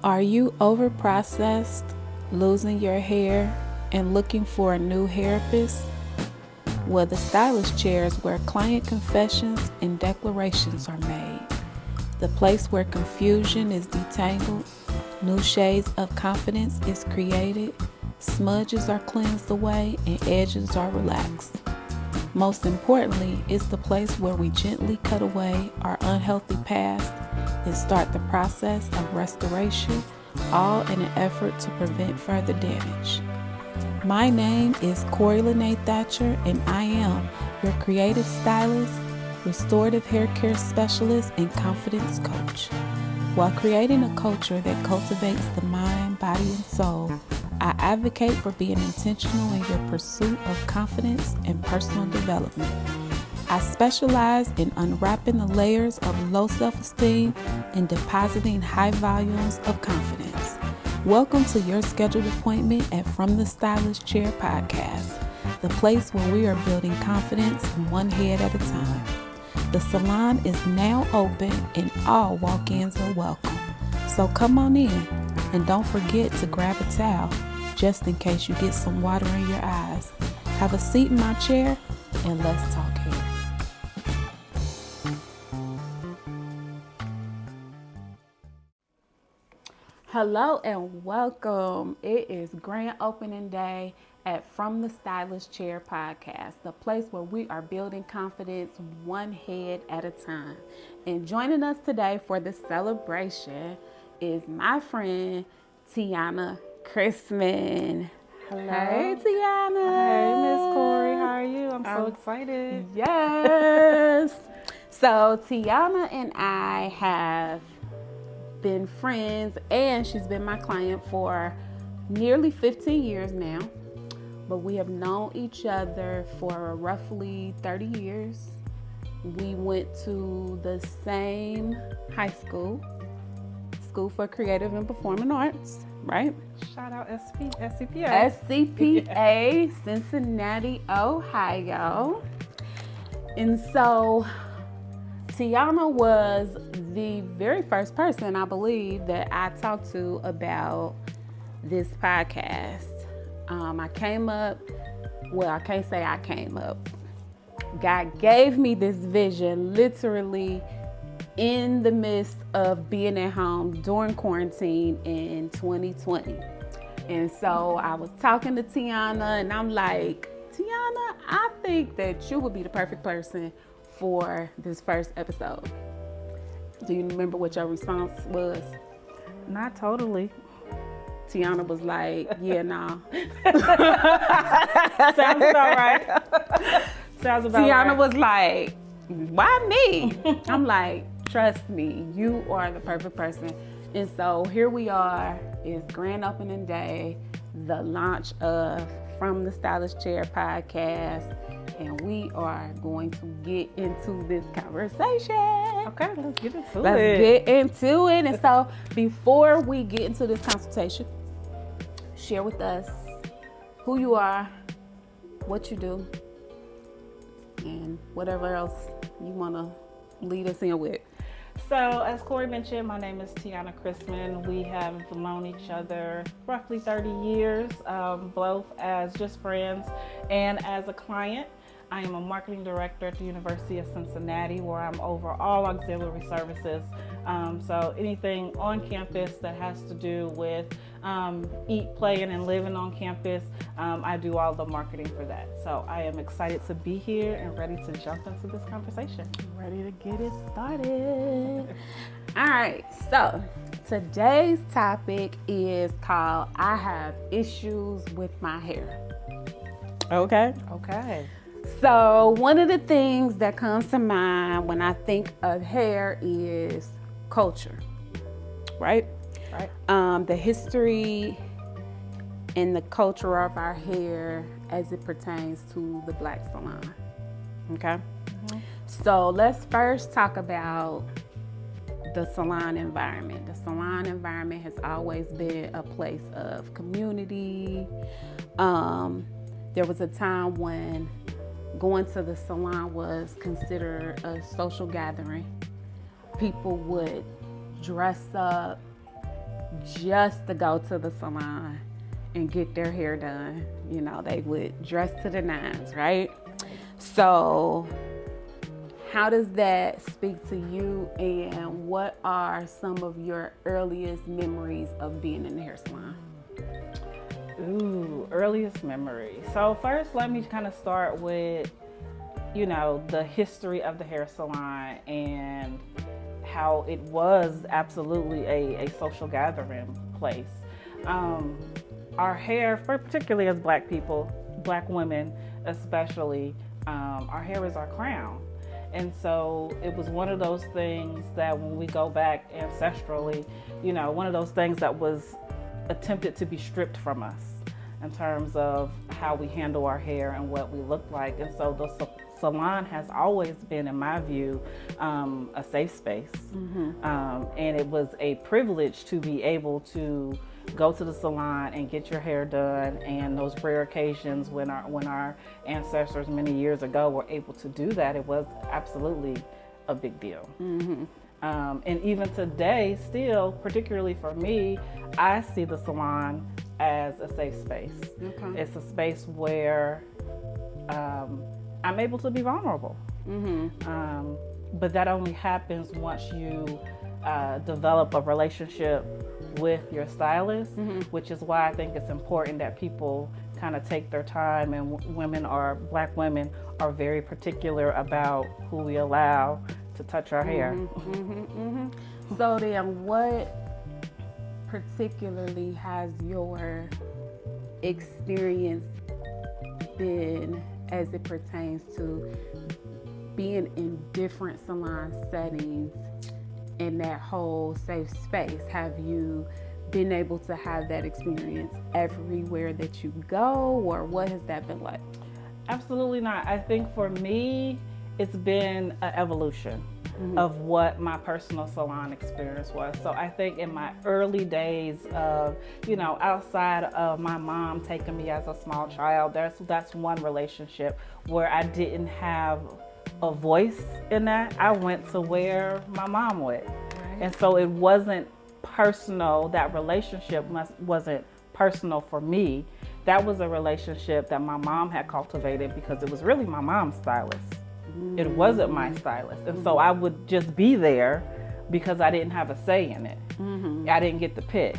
Are you overprocessed, losing your hair, and looking for a new therapist? Well, the Stylist chair is where client confessions and declarations are made. The place where confusion is detangled, new shades of confidence is created, smudges are cleansed away, and edges are relaxed. Most importantly, it's the place where we gently cut away our unhealthy past and start the process of restoration, all in an effort to prevent further damage. My name is Corey Lene Thatcher, and I am your creative stylist, restorative hair care specialist, and confidence coach. While creating a culture that cultivates the mind, body, and soul, I advocate for being intentional in your pursuit of confidence and personal development. I specialize in unwrapping the layers of low self-esteem and depositing high volumes of confidence. Welcome to your scheduled appointment at From the Stylist Chair podcast, the place where we are building confidence one head at a time. The salon is now open and all walk-ins are welcome. So come on in and don't forget to grab a towel just in case you get some water in your eyes. Have a seat in my chair and let's talk hair. Hello and welcome. It is grand opening day at From the Stylist Chair podcast, the place where we are building confidence one head at a time. And joining us today for this celebration is my friend Tiana Christman. Hello. Hey, Tiana. Hey, Miss Corey. How are you? I'm so excited. Yes. So Tiana and I have been friends, and she's been my client for nearly 15 years now. But we have known each other for roughly 30 years. We went to the same high school, School for Creative and Performing Arts, right? Shout out SCPA. SCPA, Cincinnati, Ohio. And so Tiana was the very first person, I believe, that I talked to about this podcast. I came up, well, I can't say I came up. God gave me this vision literally in the midst of being at home during quarantine in 2020. And so I was talking to Tiana and I'm like, Tiana, I think that you would be the perfect person for this first episode. Do you remember what your response was? Not totally. Tiana was like, yeah, nah. Sounds about right. Sounds about Tiana right. was like, why me? I'm like, trust me, you are the perfect person. And so here we are. It's grand opening day, the launch of From the Stylist Chair podcast, and we are going to get into this conversation. Okay, let's get into it. Let's get into it. And so before we get into this consultation, share with us who you are, what you do, and whatever else you want to lead us in with. So, as Corey mentioned, my name is Tiana Christman. We have known each other roughly 30 years, both as just friends and as a client. I am a marketing director at the University of Cincinnati, where I'm over all auxiliary services. So anything on campus that has to do with eat, playing, and living on campus, I do all the marketing for that. So I am excited to be here and ready to jump into this conversation. Ready to get it started. All right, so today's topic is called I Have Issues with My Hair. Okay. So one of the things that comes to mind when I think of hair is culture, right? Right. The history and the culture of our hair as it pertains to the Black salon, okay? Mm-hmm. So let's first talk about the salon environment. The salon environment has always been a place of community. There was a time when going to the salon was considered a social gathering. People would dress up, just to go to the salon and get their hair done. You know, they would dress to the nines, right? So how does that speak to you, and what are some of your earliest memories of being in the hair salon? Ooh, earliest memory. So first, let me kind of start with, you know, the history of the hair salon and how it was absolutely a social gathering place. Our hair, particularly as Black people, Black women especially, our hair is our crown. And so it was one of those things that when we go back ancestrally, you know, one of those things that was attempted to be stripped from us in terms of how we handle our hair and what we look like. And so the salon has always been, in my view, a safe space. And it was a privilege to be able to go to the salon and get your hair done. And those rare occasions when our ancestors many years ago were able to do that, it was absolutely a big deal. And even today, still, particularly for me, I see the salon as a safe space. Okay. It's a space where I'm able to be vulnerable. But that only happens once you develop a relationship with your stylist, which is why I think it's important that people kind of take their time, and Black women are very particular about who we allow to touch our hair. So then what particularly has your experience been as it pertains to being in different salon settings in that whole safe space? Have you been able to have that experience everywhere that you go, or what has that been like? Absolutely not. I think for me, it's been an evolution of what my personal salon experience was. So I think in my early days of, you know, outside of my mom taking me as a small child, that's one relationship where I didn't have a voice in that. I went to where my mom went. Right. And so it wasn't personal. That relationship wasn't personal for me. That was a relationship that my mom had cultivated because it was really my mom's stylist. It wasn't my stylist. And so I would just be there because I didn't have a say in it. I didn't get to pick.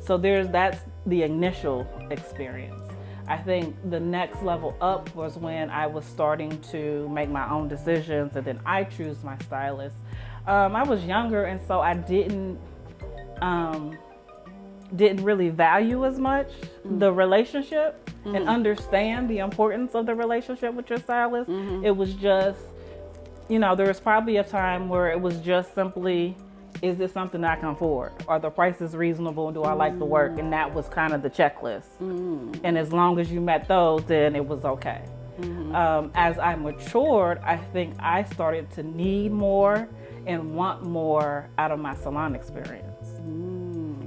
So that's the initial experience. I think the next level up was when I was starting to make my own decisions, and then I choose my stylist. I was younger, and so I didn't really value as much the relationship and understand the importance of the relationship with your stylist. It was just, you know, there was probably a time where it was just simply, is this something I can afford? Are the prices reasonable? Do I like the work? And that was kind of the checklist. And as long as you met those, then it was okay. As I matured, I think I started to need more and want more out of my salon experience.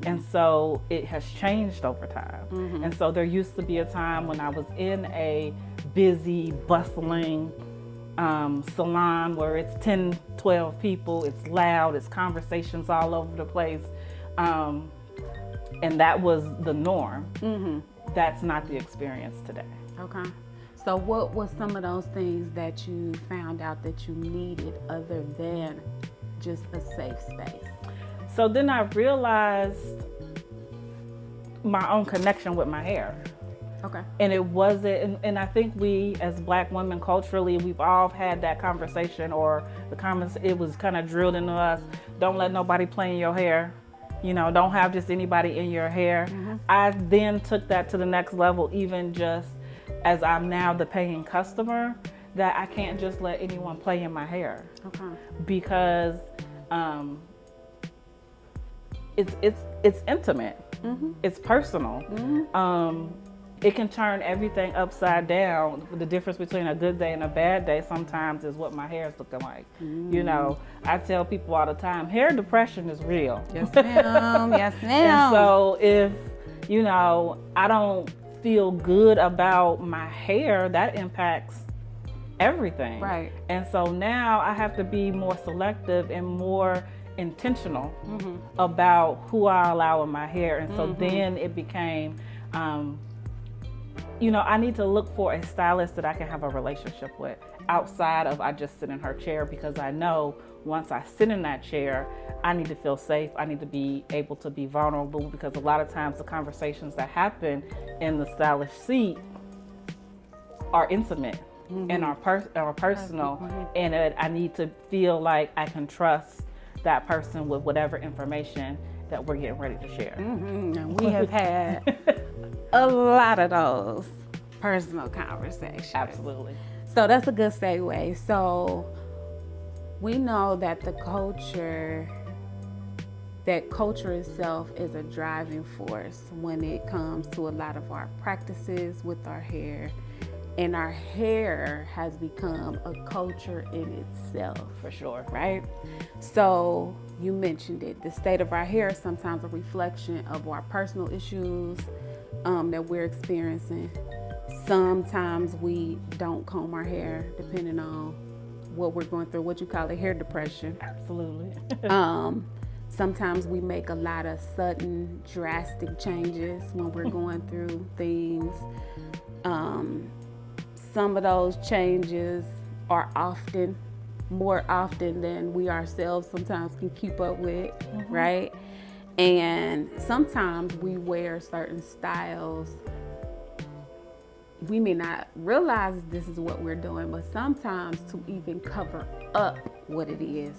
And so it has changed over time. And so there used to be a time when I was in a busy, bustling salon where it's 10, 12 people, it's loud, it's conversations all over the place. And that was the norm. That's not the experience today. Okay. So what was some of those things that you found out that you needed other than just a safe space? So then I realized my own connection with my hair. Okay. And it wasn't, and I think we as Black women culturally, we've all had that conversation, or it was kind of drilled into us. Don't let nobody play in your hair. You know, don't have just anybody in your hair. I then took that to the next level, even just as I'm now the paying customer, that I can't just let anyone play in my hair. Okay. Because it's intimate. It's personal. It can turn everything upside down. The difference between a good day and a bad day sometimes is what my hair is looking like. You know, I tell people all the time, hair depression is real. Yes, ma'am. Yes, ma'am. And so if, you know, I don't feel good about my hair, that impacts everything. Right. And so now I have to be more selective and more intentional about who I allow in my hair. And so then it became, you know, I need to look for a stylist that I can have a relationship with outside of I just sit in her chair, because I know once I sit in that chair, I need to feel safe. I need to be able to be vulnerable, because a lot of times the conversations that happen in the stylist seat are intimate and are personal. And I need to feel like I can trust that person with whatever information that we're getting ready to share. And we have had a lot of those personal conversations. Absolutely. So that's a good segue. So we know that the culture itself is a driving force when it comes to a lot of our practices with our hair. And our hair has become a culture in itself. For sure. Right? So you mentioned it. The state of our hair is sometimes a reflection of our personal issues that we're experiencing. Sometimes we don't comb our hair, depending on what we're going through, what you call it, hair depression. Absolutely. Sometimes we make a lot of sudden, drastic changes when we're going through things. Some of those changes are more often than we ourselves sometimes can keep up with, right? And sometimes we wear certain styles. We may not realize this is what we're doing, but sometimes to even cover up what it is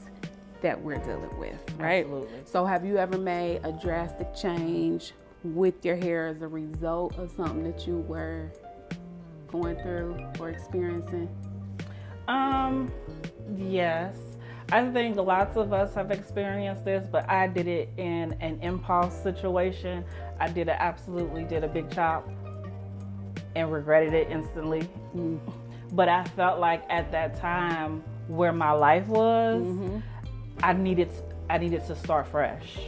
that we're dealing with, right? Absolutely. So have you ever made a drastic change with your hair as a result of something that you were going through or experiencing? Yes. I think lots of us have experienced this, but I did it in an impulse situation. I absolutely did a big chop and regretted it instantly. But I felt like at that time where my life was, I needed to start fresh.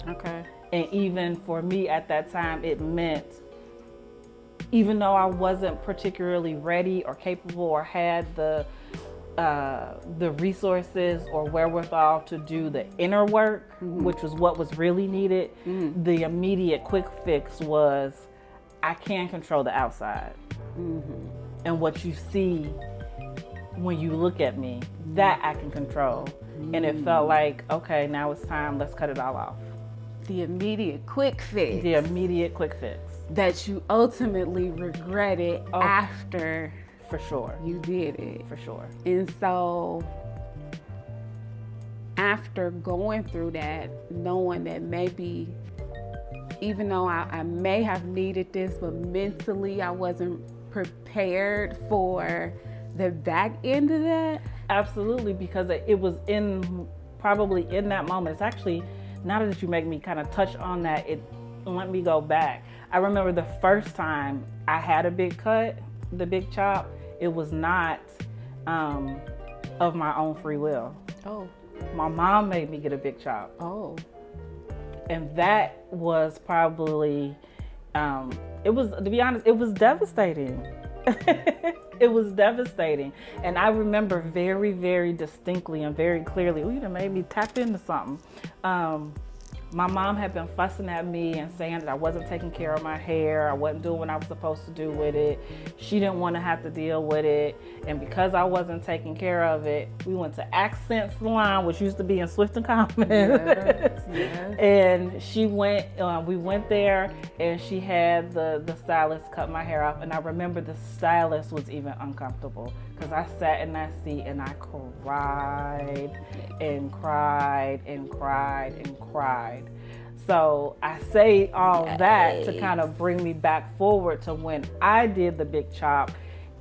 Okay. And even for me at that time, it meant, even though I wasn't particularly ready or capable or had the resources or wherewithal to do the inner work, which was what was really needed, the immediate quick fix was, I can control the outside. And what you see when you look at me, that I can control. And it felt like, okay, now it's time, let's cut it all off. The immediate quick fix. The immediate quick fix. That you ultimately regretted after For sure. you did it. For sure. And so after going through that, knowing that maybe, even though I may have needed this, but mentally I wasn't prepared for the back end of that. Absolutely, because it was probably in that moment. It's actually, now that you make me kind of touch on that, it let me go back. I remember the first time I had a big cut, the big chop, it was not of my own free will. Oh. My mom made me get a big chop. Oh. And that was probably, it was, to be honest, it was devastating. It was devastating. And I remember very, very distinctly and very clearly, you done made me tap into something. My mom had been fussing at me and saying that I wasn't taking care of my hair. I wasn't doing what I was supposed to do with it. She didn't want to have to deal with it. And because I wasn't taking care of it, we went to Accent Salon, which used to be in Swift and Common. Yes, yes. And we went there, and she had the stylist cut my hair off. And I remember the stylist was even uncomfortable, because I sat in that seat and I cried and cried and cried and cried. So I say all that to kind of bring me back forward to when I did the big chop.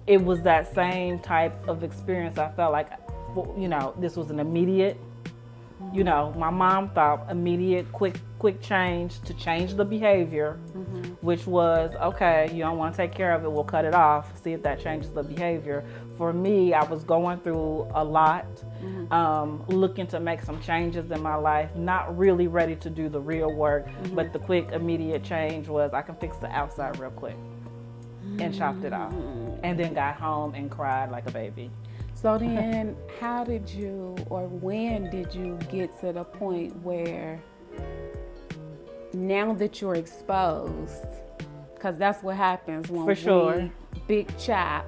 It was that same type of experience. I felt like, this was an immediate, my mom thought immediate, quick change to change the behavior, which was, okay, you don't want to take care of it, we'll cut it off, see if that changes the behavior. For me, I was going through a lot, looking to make some changes in my life, not really ready to do the real work, but the quick, immediate change was, I can fix the outside real quick, and chopped it off, and then got home and cried like a baby. So then, how did you, or when did you get to the point where now that you're exposed, because that's what happens when For sure. we big chop,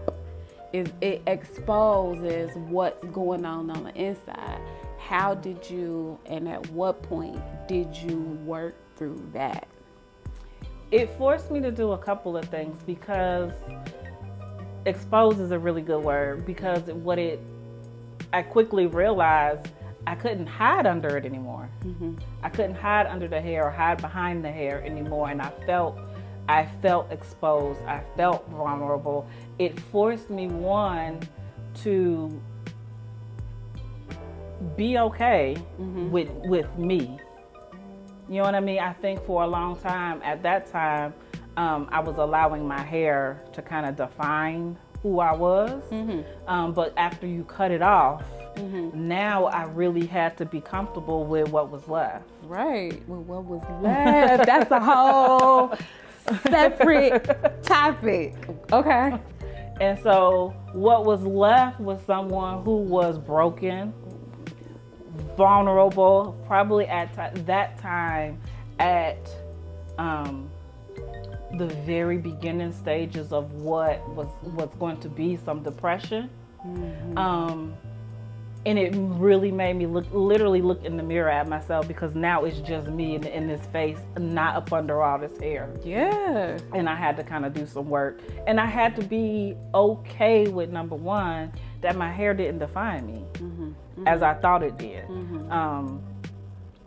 is it exposes what's going on the inside. How did you, and at what point did you work through that? It forced me to do a couple of things, because expose is a really good word, because I quickly realized I couldn't hide under it anymore. I couldn't hide under the hair or hide behind the hair anymore, and I felt exposed. I felt vulnerable. It forced me, one, to be okay with me. You know what I mean? I think for a long time, at that time, I was allowing my hair to kind of define who I was. But after you cut it off, now I really had to be comfortable with what was left. Right, with what was left. That's a whole separate topic. Okay. And so what was left was someone who was broken, vulnerable, probably at that time at the very beginning stages of what was going to be some depression. And it really made me literally look in the mirror at myself, because now it's just me in this face, not up under all this hair. Yeah. And I had to kind of do some work. And I had to be okay with, number one, that my hair didn't define me as I thought it did.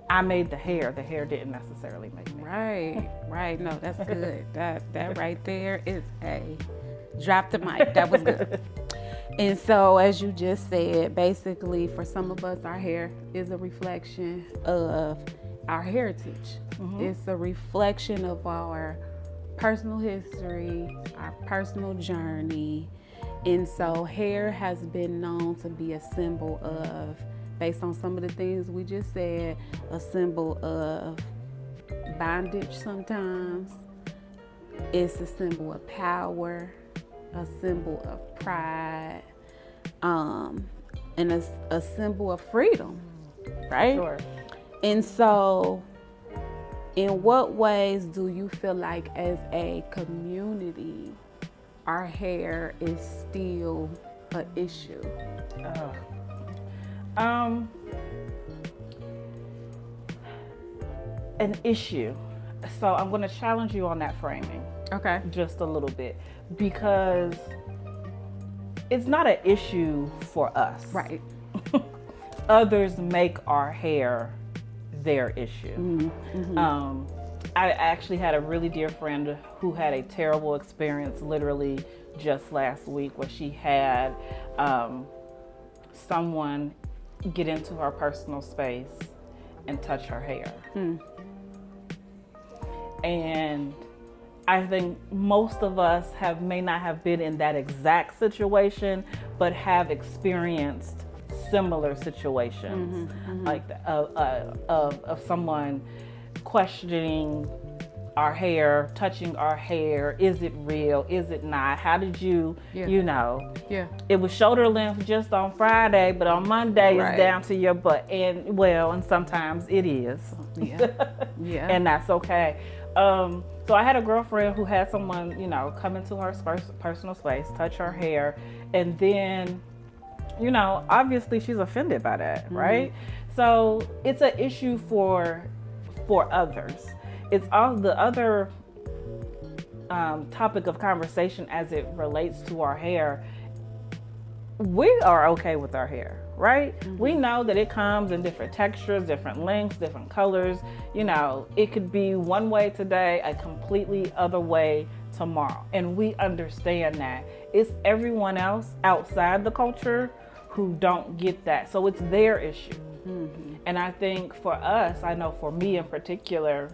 I made the hair didn't necessarily make me. Right. No, that's good. That right there is a drop the mic. That was good. And so, as you just said, basically for some of us, our hair is a reflection of our heritage. It's a reflection of our personal history, our personal journey. And so hair has been known to be a symbol of, based on some of the things we just said, a symbol of bondage sometimes. It's a symbol of power, a symbol of pride, and a symbol of freedom, right? Sure. And so, in what ways do you feel like as a community, our hair is still an issue? An issue. So I'm going to challenge you on that framing. Okay. Just a little bit, because it's not an issue for us. Right. Others make our hair their issue. I actually had a really dear friend who had a terrible experience literally just last week, where she had someone get into her personal space and touch her hair. And I think most of us may not have been in that exact situation, but have experienced similar situations like that, of someone questioning our hair, touching our hair. Is it real? Is it not? How did you, it was shoulder length just on Friday, but on Monday it's down to your butt. And sometimes it is. Yeah. And that's okay. So I had a girlfriend who had someone, come into her personal space, touch her hair, and then, obviously she's offended by that, right? So it's an issue for others. It's all the other topic of conversation as it relates to our hair. We are okay with our hair, right? We know that it comes in different textures, different lengths, different colors. It could be one way today, a completely other way tomorrow. And we understand that. It's everyone else outside the culture who don't get that. So it's their issue. And I think for us, I know for me in particular,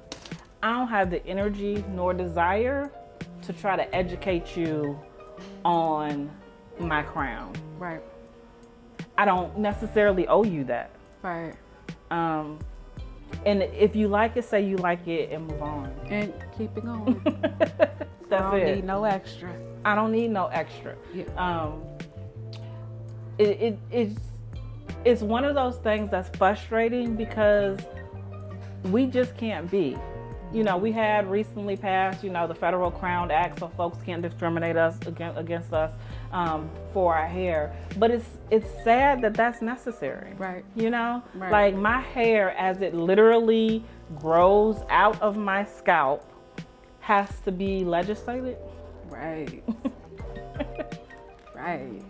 I don't have the energy nor desire to try to educate you on my crown. Right. I don't necessarily owe you that. Right. And if you like it, say you like it and move on. And keep it going. That's I don't it. need no extra. I don't need no extra. Yeah. it's one of those things that's frustrating because we just can't be. We had recently passed, the Federal Crown Act, so folks can't discriminate against us for our hair. But it's sad that that's necessary. Right. Right. Like my hair, as it literally grows out of my scalp, has to be legislated. Right. Right.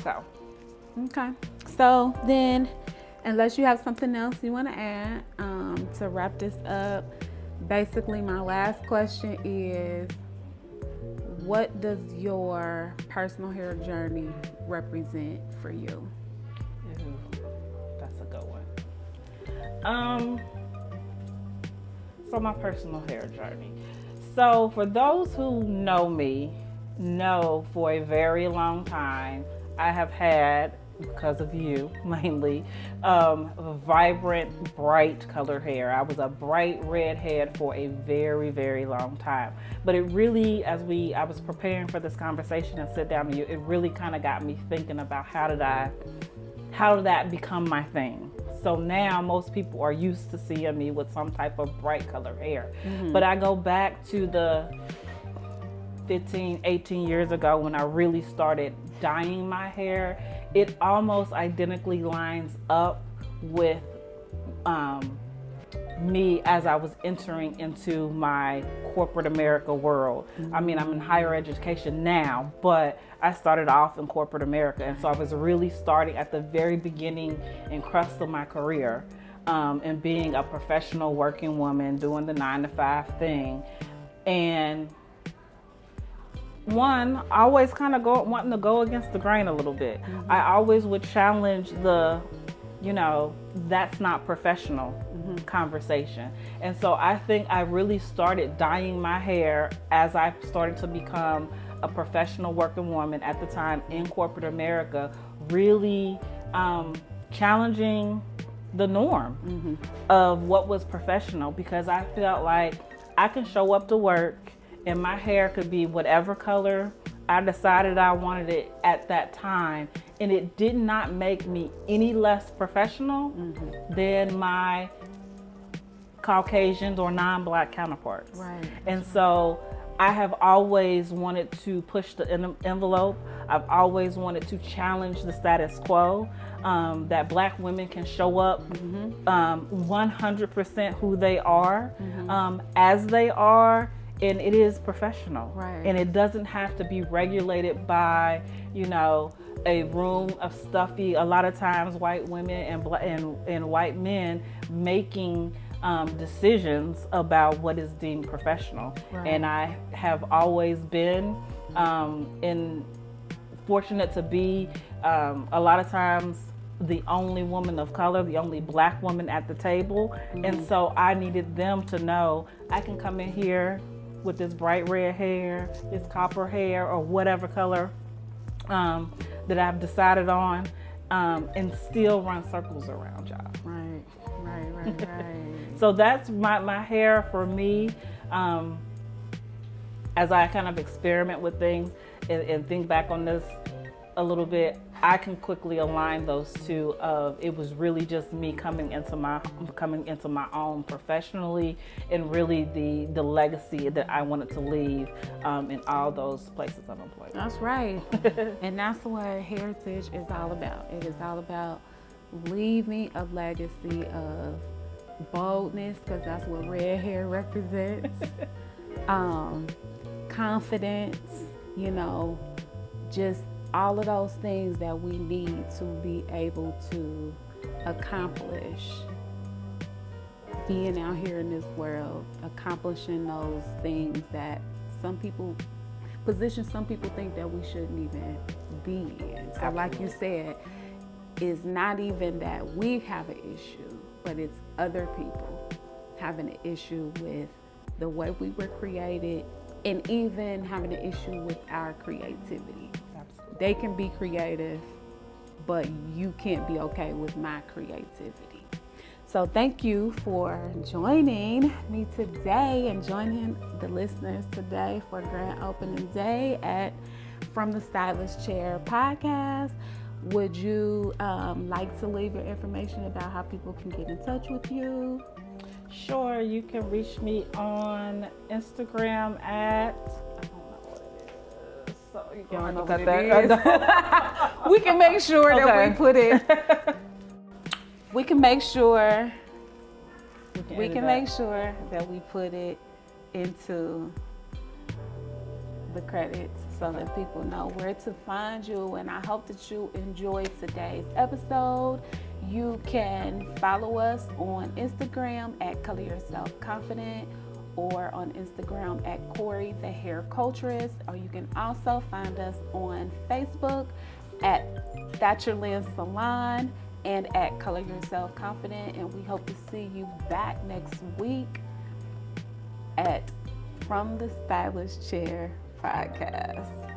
So. Okay. So then, unless you have something else you want to add to wrap this up, basically my last question is, what does your personal hair journey represent for you? Ooh, that's a good one. So my personal hair journey. So for those who know me, know for a very long time, I have had, because of you mainly, vibrant, bright colored hair. I was a bright redhead for a very, very long time. But it really, I was preparing for this conversation and sit down with you, it really kind of got me thinking about how did that become my thing? So now most people are used to seeing me with some type of bright colored hair. Mm-hmm. But I go back to the 15, 18 years ago when I really started dyeing my hair. It almost identically lines up with me as I was entering into my corporate America world. Mm-hmm. I mean, I'm in higher education now, but I started off in corporate America. And so I was really starting at the very beginning and crust of my career, and being a professional working woman, doing the 9-to-5 thing. And one, always kind of wanting to go against the grain a little bit. Mm-hmm. I always would challenge the, that's not professional conversation. And so I think I really started dyeing my hair as I started to become a professional working woman at the time in corporate America, really challenging the norm of what was professional, because I felt like I can show up to work and my hair could be whatever color I decided I wanted it at that time, and it did not make me any less professional than my Caucasians or non-Black counterparts. Right. And so I have always wanted to push the envelope. I've always wanted to challenge the status quo, that Black women can show up 100% who they are, as they are, and it is professional. Right. And it doesn't have to be regulated by, a room of stuffy, a lot of times white women and white men making decisions about what is deemed professional. Right. And I have always been fortunate to be a lot of times the only woman of color, the only Black woman at the table. And so I needed them to know I can come in here with this bright red hair, this copper hair, or whatever color that I've decided on, and still run circles around y'all. Right. So that's my hair for me. As I kind of experiment with things and think back on this a little bit, I can quickly align those two of it was really just me coming into my own professionally, and really the legacy that I wanted to leave in all those places of employment. That's right. And that's what heritage is all about. It is all about leaving a legacy of boldness, because that's what red hair represents. Confidence, just all of those things that we need to be able to accomplish being out here in this world, accomplishing those things that some people think that we shouldn't even be in. So like you said, it's not even that we have an issue, but it's other people having an issue with the way we were created, and even having an issue with our creativity. Absolutely. They can be creative, but you can't be okay with my creativity. So thank you for joining me today and joining the listeners today for Grand Opening Day at From the Stylist Chair podcast. Would you like to leave your information about how people can get in touch with you? Sure, you can reach me on Instagram at, I don't know what it is, so you You don't can know cut what that. it is. We can make sure that Okay. we put it. We can make sure. We edit can that. make sure that we put it into the credits so that people know where to find you. And I hope that you enjoyed today's episode. You can follow us on Instagram at Color Yourself Confident, or on Instagram at Corey the Hair Culturist, or you can also find us on Facebook at Got Your Lens Salon and at Color Yourself Confident. And we hope to see you back next week at From the Stylist Chair podcast.